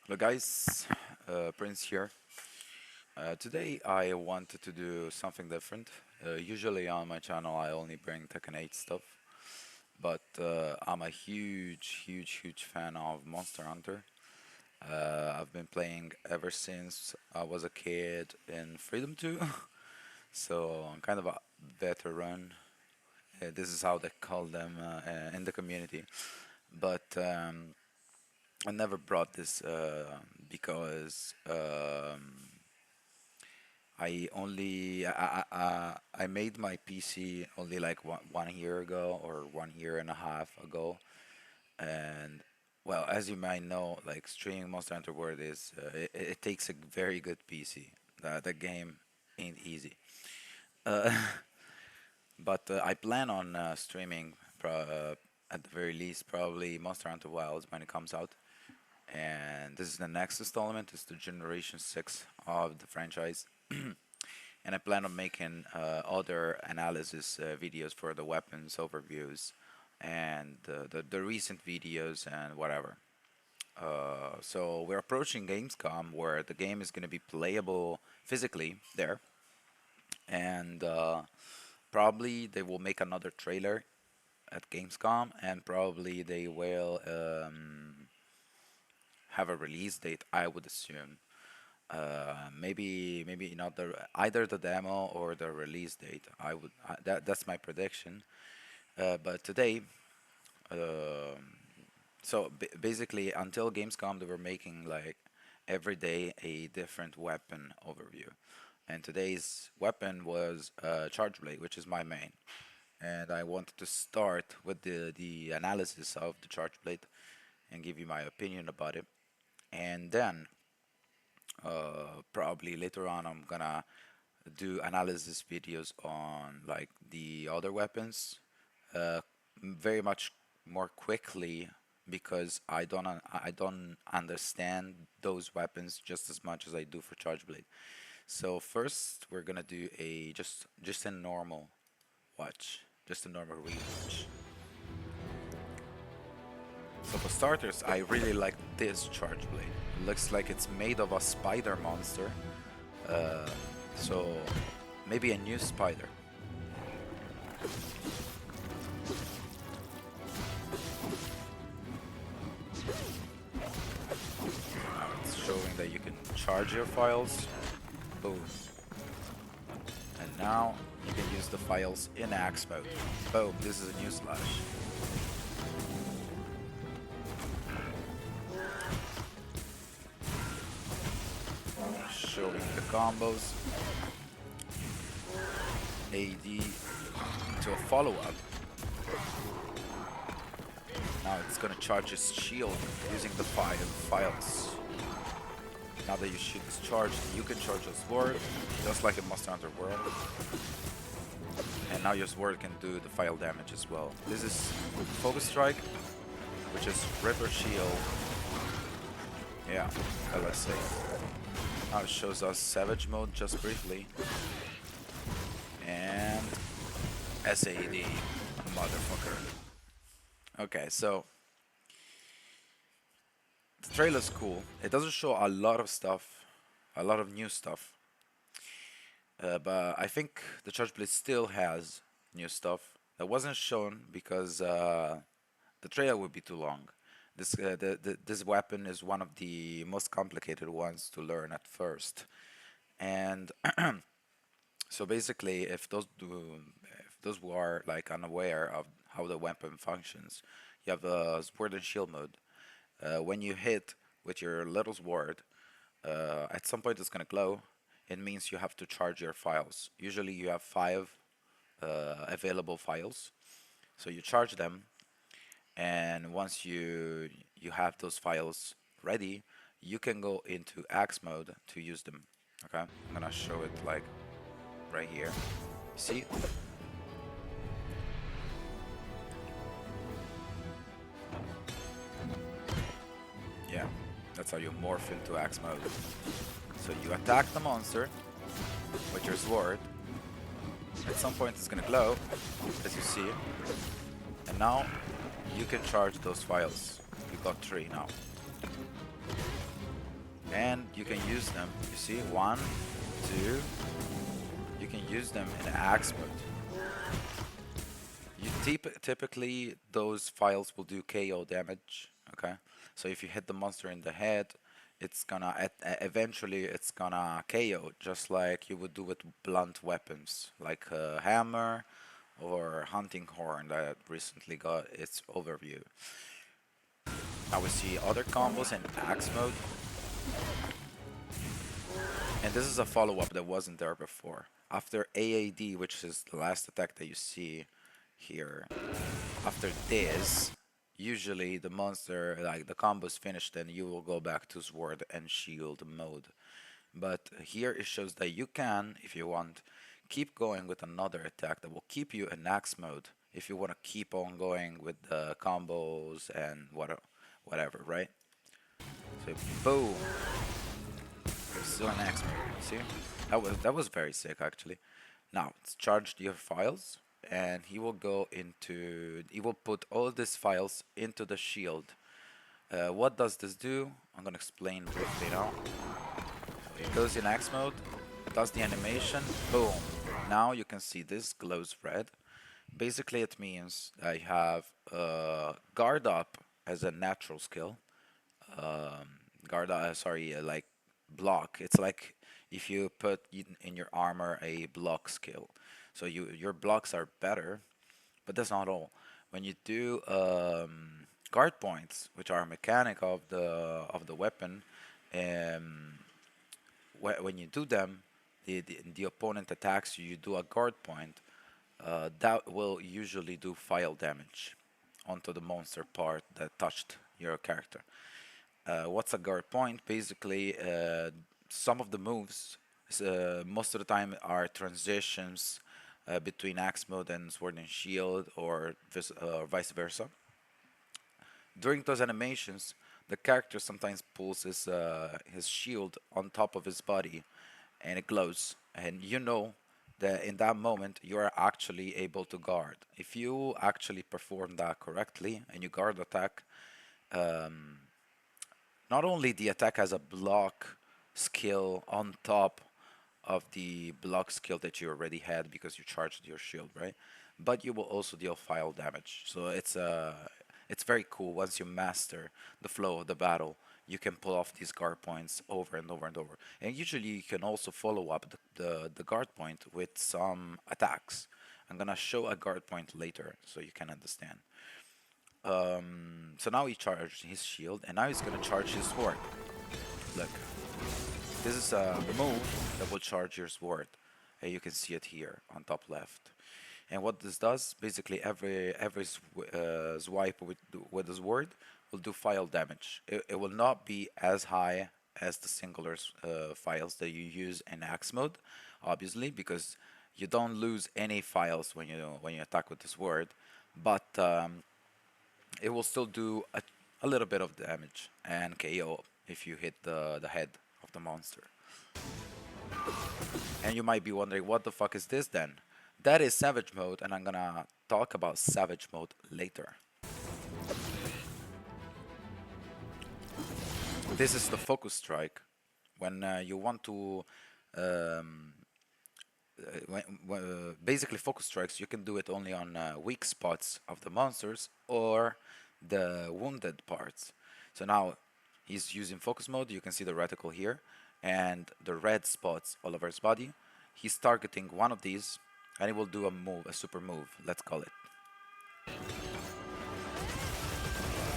Hello guys, Prince here. Today I wanted to do something different. Usually on my channel I only bring Tekken 8 stuff, but I'm a huge fan of Monster Hunter. I've been playing ever since I was a kid in Freedom 2, so I'm kind of a veteran. This is how they call them in the community. But I never brought this because I made my PC only like one year ago or 1 year and a half ago, and well, as you might know, like streaming Monster Hunter World it takes a very good PC. The game ain't easy. Uh, but I plan on streaming at the very least probably Monster Hunter Wilds when it comes out, and this is the next installment. It's the Generation 6 of the franchise. And I plan on making other analysis videos for the weapons overviews and the recent videos and whatever. So we're approaching Gamescom where the game is going to be playable physically there, and probably they will make another trailer at Gamescom, and probably they will have a release date, I would assume. Maybe not either the demo or the release date. That's my prediction. But today, basically until Gamescom, they were making like every day a different weapon overview, and today's weapon was Charge Blade, which is my main. And I wanted to start with the analysis of the Charge Blade and give you my opinion about it, and then probably later on I'm gonna do analysis videos on like the other weapons very much more quickly because I don't understand those weapons just as much as I do for Charge Blade. So first we're gonna do just a normal watch, just a normal rewatch. So for starters, I really like this Charge Blade. It looks like it's made of a spider monster. Uh, so maybe a new spider. Now it's showing that you can charge your files. Boom. And now you can use the files in axe mode. Boom, this is a new slash. Showing the combos. AD to a follow-up. Now it's gonna charge his shield using the files. Now that your shield is charged, you can charge your sword, just like in Monster Hunter World. And now your sword can do the file damage as well. This is Focus Strike, which is River Shield. Yeah, LSA. Now it shows us Savage Mode just briefly. And SAD, motherfucker. Okay, so the trailer's cool. It doesn't show a lot of stuff, a lot of new stuff. But I think the Charge Blade still has new stuff that wasn't shown because the trailer would be too long. This weapon is one of the most complicated ones to learn at first, and so basically, if those who are like unaware of how the weapon functions, you have a sword and shield mode. When you hit with your little sword, at some point it's gonna glow. It means you have to charge your files. Usually you have 5 available files, so you charge them, and once you have those files ready, you can go into axe mode to use them. Okay, I'm gonna show it like right here. See? Yeah, that's how you morph into axe mode. So you attack the monster with your sword. At some point it's gonna glow, as you see. And now you can charge those files. You got 3 now. and you can use them. You see, one, two. You can use them in axe mode. Typically those files will do KO damage. Okay, so if you hit the monster in the head, it's gonna eventually it's gonna KO, just like you would do with blunt weapons like a hammer or hunting horn that recently got its overview. Now we see other combos in axe mode, and this is a follow-up that wasn't there before. After AAD, which is the last attack that you see here, after this, usually the monster, like the combo's finished, and you will go back to sword and shield mode. But here it shows that you can, if you want, keep going with another attack that will keep you in axe mode if you want to keep on going with the combos and whatever, right? So boom, you're still in axe mode. See, that was very sick actually. Now it's charged your files, and he will put all these files into the shield. What does this do? I'm gonna explain briefly now. It goes in X mode, does the animation, boom. Now you can see this glows red. Basically it means I have guard up as a natural skill. Guard sorry, like block. It's like if you put in your armor a block skill. So your blocks are better, but that's not all. When you do guard points, which are a mechanic of the weapon, um, when you do them, the opponent attacks you, you do a guard point, that will usually do file damage onto the monster part that touched your character. What's a guard point? Basically, some of the moves, most of the time, are transitions between axe mode and sword and shield, or vice versa. During those animations, the character sometimes pulls his shield on top of his body, and it glows. And you know that in that moment you are actually able to guard. If you actually perform that correctly and you guard attack, um, not only the attack has a block skill on top of the block skill that you already had because you charged your shield, right? But you will also deal file damage. So it's very cool. Once you master the flow of the battle, you can pull off these guard points over and over and over. And usually you can also follow up the guard point with some attacks. I'm gonna show a guard point later so you can understand. So now he charged his shield, and now he's gonna charge his sword. Look, this is a move that will charge your sword. And you can see it here on top left. And what this does, basically every swipe with the sword will do file damage. It will not be as high as the singular files that you use in axe mode, obviously, because you don't lose any files when you attack with the sword, but it will still do a little bit of damage and KO if you hit the head of the monster. And you might be wondering, what the fuck is this then? That is Savage Mode, and I'm gonna talk about Savage Mode later. This is the focus strike. When you want to um, basically focus strikes, you can do it only on weak spots of the monsters or the wounded parts. So now he's using focus mode. You can see the reticle here and the red spots all over his body. He's targeting one of these, and he will do a move, a super move, let's call it. Of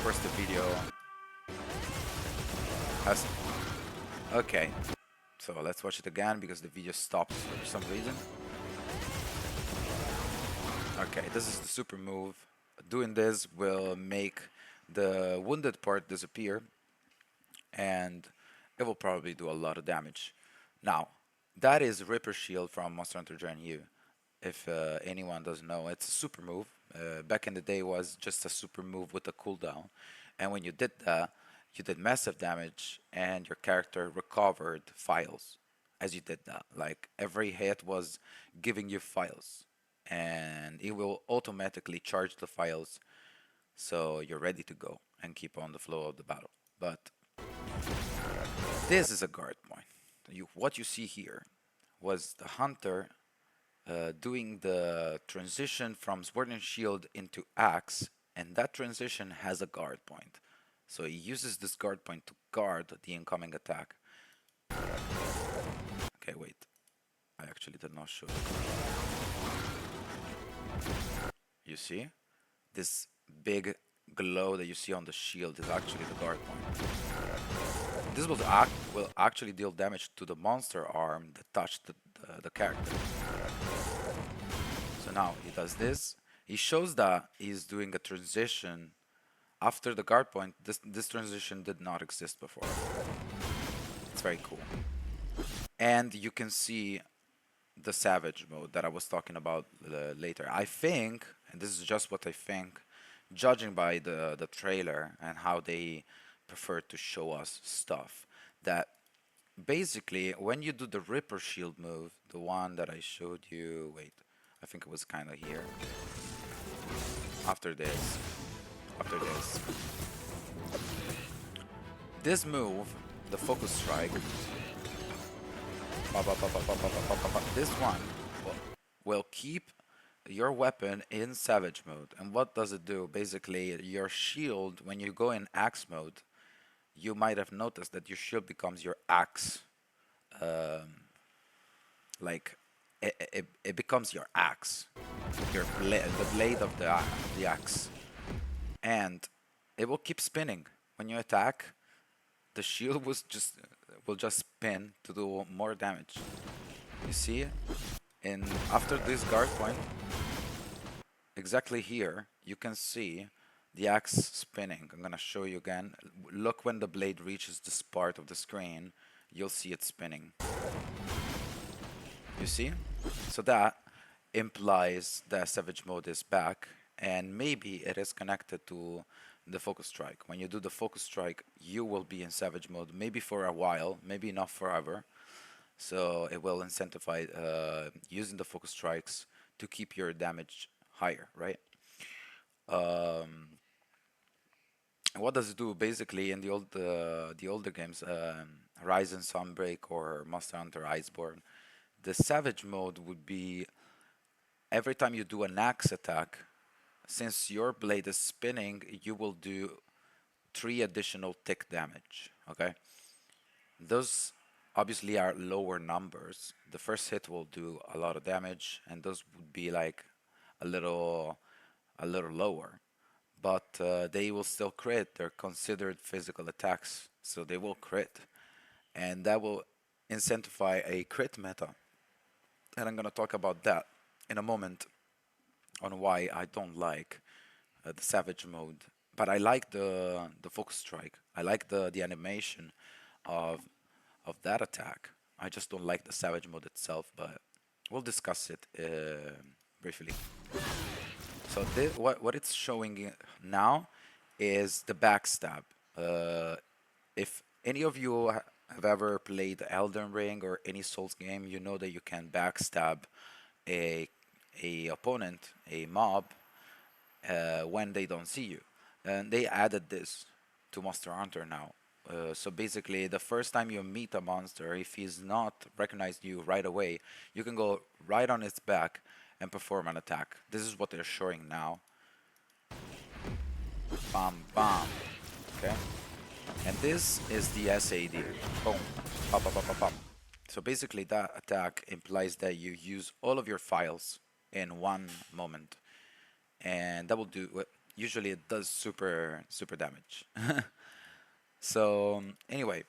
course, the video has. Okay, so let's watch it again because the video stopped for some reason. Okay, this is the super move. Doing this will make the wounded part disappear, and it will probably do a lot of damage. Now, that is Ripper Shield from Monster Hunter Gen U. If anyone doesn't know, it's a super move. Back in the day, was just a super move with a cooldown, and when you did that, you did massive damage, and your character recovered files as you did that. Like every hit was giving you files, and it will automatically charge the files, so you're ready to go and keep on the flow of the battle. But This is a guard point. What you see here was the hunter doing the transition from Sword and Shield into Axe, and that transition has a guard point. So he uses this guard point to guard the incoming attack. Okay, wait. I actually did not show it. You see? This big glow that you see on the shield is actually the guard point. This will actually deal damage to the monster arm that touched the character. So now he does this. He shows that he's doing a transition after the guard point. This transition did not exist before. It's very cool. And you can see the savage mode that I was talking about later. I think, and this is just what I think, judging by the trailer and how they prefer to show us stuff, that basically when you do the Ripper Shield move, the one that I showed you, wait, I think it was kind of here. After this, after this move, the Focus Strike, this one will keep your weapon in Savage mode. And what does it do? Basically, your shield, when you go in Axe mode, you might have noticed that your shield becomes your axe. Um, like, it becomes your axe, the blade of the axe. And it will keep spinning. When you attack, the shield will just spin to do more damage. You see? And after this guard point, exactly here, you can see the axe spinning. I'm gonna show you again. Look when the blade reaches this part of the screen, you'll see it spinning. You see? So that implies that Savage Mode is back, and maybe it is connected to the Focus Strike. When you do the Focus Strike, you will be in Savage Mode, maybe for a while, maybe not forever. So it will incentivize using the Focus Strikes to keep your damage higher, right? Um, what does it do? Basically, in the older games, Horizon, Sunbreak, or Monster Hunter Iceborne, the Savage Mode would be every time you do an axe attack, since your blade is spinning, you will do 3 additional tick damage. Okay, those obviously are lower numbers. The first hit will do a lot of damage, and those would be like a little lower. But they will still crit. They're considered physical attacks, so they will crit, and that will incentivize a crit meta. And I'm gonna talk about that in a moment on why I don't like the Savage mode, but I like the Focus Strike. I like the animation of that attack. I just don't like the Savage mode itself, but we'll discuss it briefly. So what it's showing now is the backstab. Uh, if any of you have ever played Elden Ring or any Souls game, you know that you can backstab a opponent, a mob, when they don't see you. And they added this to Monster Hunter now. So basically, the first time you meet a monster, if he's not recognized you right away, you can go right on its back and perform an attack. This is what they're showing now. Bam, bam. Okay? And this is the SAD. Boom. Pop, pop, pop, pop, pop. So basically, that attack implies that you use all of your files in one moment. And that will do what usually it does super damage. So anyway,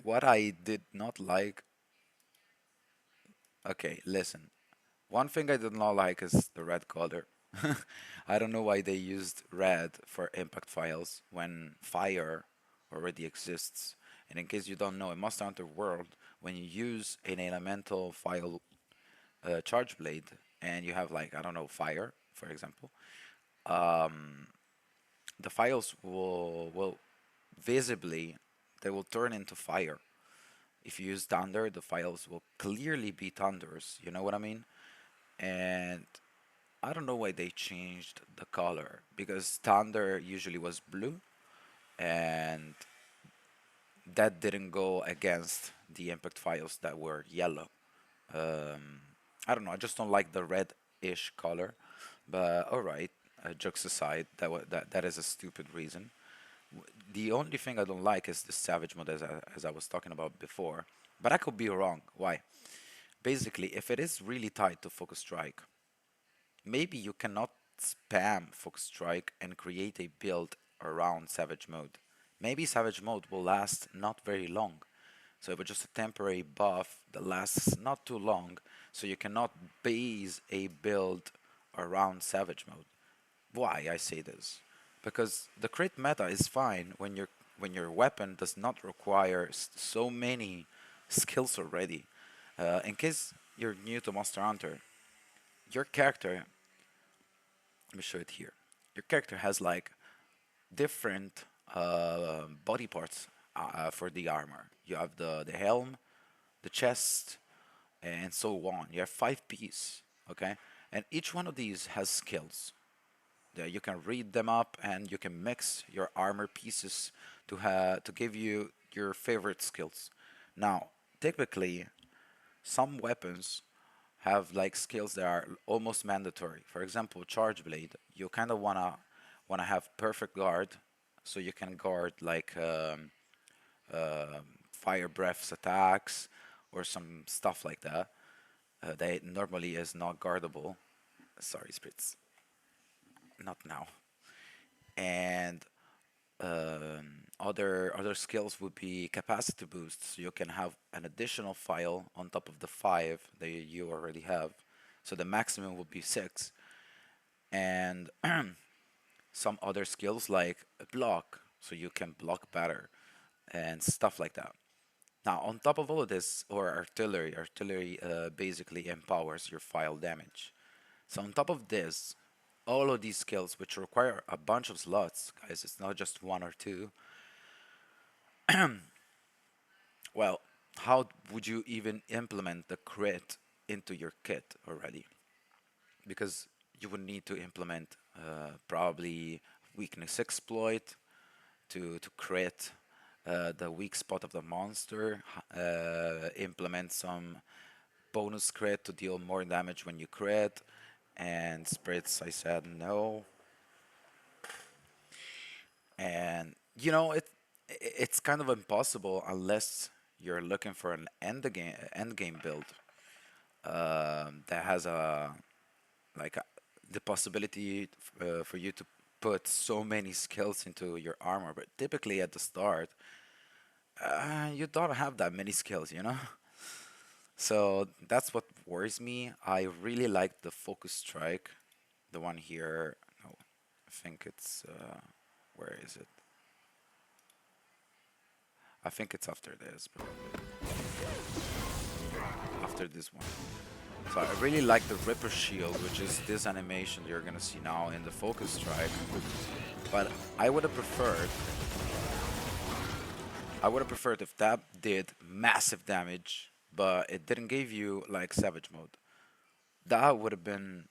what I did not like, okay, listen. One thing I did not like is the red color. I don't know why they used red for impact files when fire already exists. And in case you don't know, in Monster Hunter World, when you use an elemental file charge blade and you have like, I don't know, fire, for example, um, the files will visibly, they will turn into fire. If you use thunder, the files will clearly be thunders. You know what I mean? And I don't know why they changed the color because thunder usually was blue, and that didn't go against the impact files that were yellow. Um, I don't know. I just don't like the red-ish color. But all right. Jokes aside, that is a stupid reason. The only thing I don't like is the Savage mode, as I was talking about before. But I could be wrong. Why? Basically, if it is really tied to Focus Strike, maybe you cannot spam Focus Strike and create a build around Savage mode. Maybe Savage mode will last not very long. So it was just a temporary buff that lasts not too long, so you cannot base a build around Savage mode. Why I say this? Because the crit meta is fine when your weapon does not require so many skills already. In case you're new to Monster Hunter, your character, let me show it here. Your character has like different body parts for the armor. You have the helm, the chest, and so on. You have 5 pieces, okay? And each one of these has skills. You can read them up, and you can mix your armor pieces to give you your favorite skills. Now, typically, some weapons have like skills that are almost mandatory. For example, Charge Blade, you kind of wanna have perfect guard, so you can guard like fire breaths attacks or some stuff like that. That normally is not guardable. Sorry, spirits, not now. And other skills would be capacity boosts. So you can have an additional file on top of the 5 that you already have. So the maximum would be 6. And some other skills like block, so you can block better and stuff like that. Now, on top of all of this, or artillery basically empowers your file damage. So on top of this, all of these skills, which require a bunch of slots, guys, it's not just one or two. Well, how would you even implement the crit into your kit already? Because you would need to implement probably weakness exploit to crit the weak spot of the monster, implement some bonus crit to deal more damage when you crit, and spirits, I said no. And it's kind of impossible unless you're looking for an end game build that has the possibility for you to put so many skills into your armor. But typically at the start, you don't have that many skills. So that's what worries me. I really like the focus strike, the one here. No, I think it's where is it? I think it's after this, probably. After this one. So I really like the Ripper Shield, which is this animation you're gonna see now in the Focus Strike. But I would have preferred if that did massive damage, but it didn't give you like Savage mode. That would have been,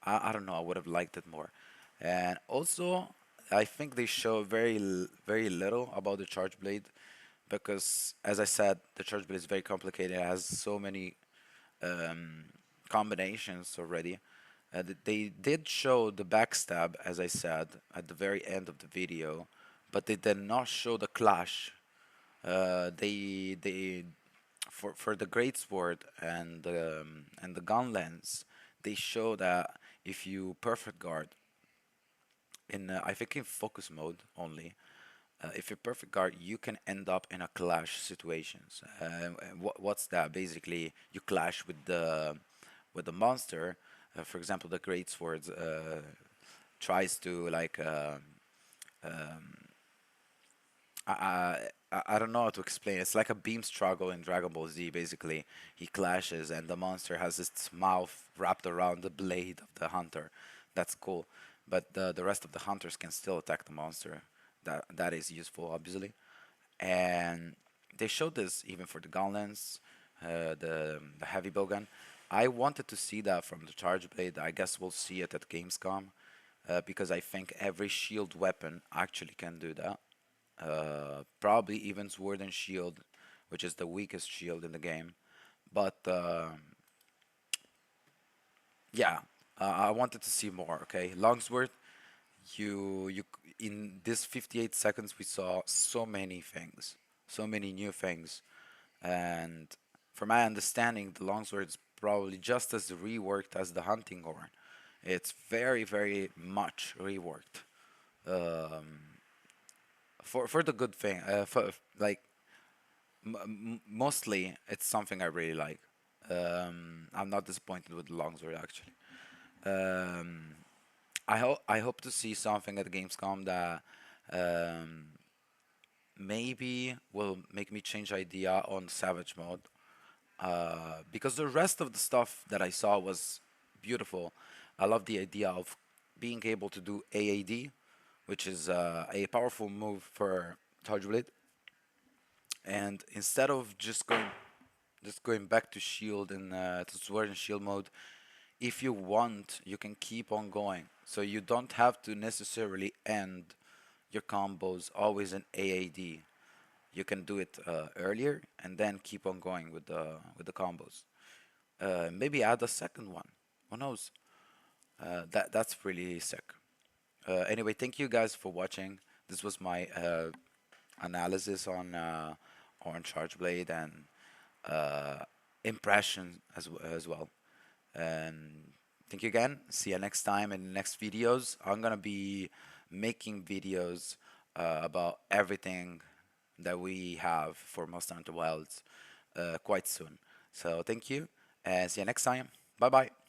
I don't know, I would have liked it more. And also, I think they show very little about the Charge Blade because, as I said, the Charge Blade is very complicated. It has so many um, combinations already. They did show the backstab, as I said, at the very end of the video, but they did not show the clash. They for the great sword and the gun lens, they show that if you perfect guard in I think in focus mode only, if you perfect guard, you can end up in a clash situations. What's that? Basically, you clash with the monster. For example, the great swords tries to like I don't know how to explain. It's like a beam struggle in Dragon Ball Z. Basically, he clashes, and the monster has its mouth wrapped around the blade of the hunter. That's cool, but the rest of the hunters can still attack the monster. That is useful, obviously, and they showed this even for the Gunlance, the heavy bowgun. I wanted to see that from the Charge Blade. I guess we'll see it at Gamescom, because I think every shield weapon actually can do that. probably even Sword and Shield, which is the weakest shield in the game. But yeah, I wanted to see more. Okay, Longsword, you in this 58 seconds we saw so many things, so many new things, and from my understanding, the Longsword is probably just as reworked as the Hunting Horn. It's very, very much reworked. Um, for the good thing. For like mostly, it's something I really like. I'm not disappointed with the Longsword actually. Um, I hope to see something at Gamescom that um, maybe will make me change idea on Savage mode. Because the rest of the stuff that I saw was beautiful. I love the idea of being able to do AAD, which is a powerful move for Charge Blade, and instead of just going back to shield and to sword and shield mode, if you want, you can keep on going. So you don't have to necessarily end your combos always in AAD. You can do it earlier and then keep on going with the combos. Maybe add a second one. Who knows? That's really sick. Anyway, thank you guys for watching. This was my analysis on Charge Blade and uh, impression as well. And thank you again. See you next time in the next videos. I'm gonna be making videos about everything that we have for Monster Hunter Wilds quite soon. So thank you and see you next time. Bye bye.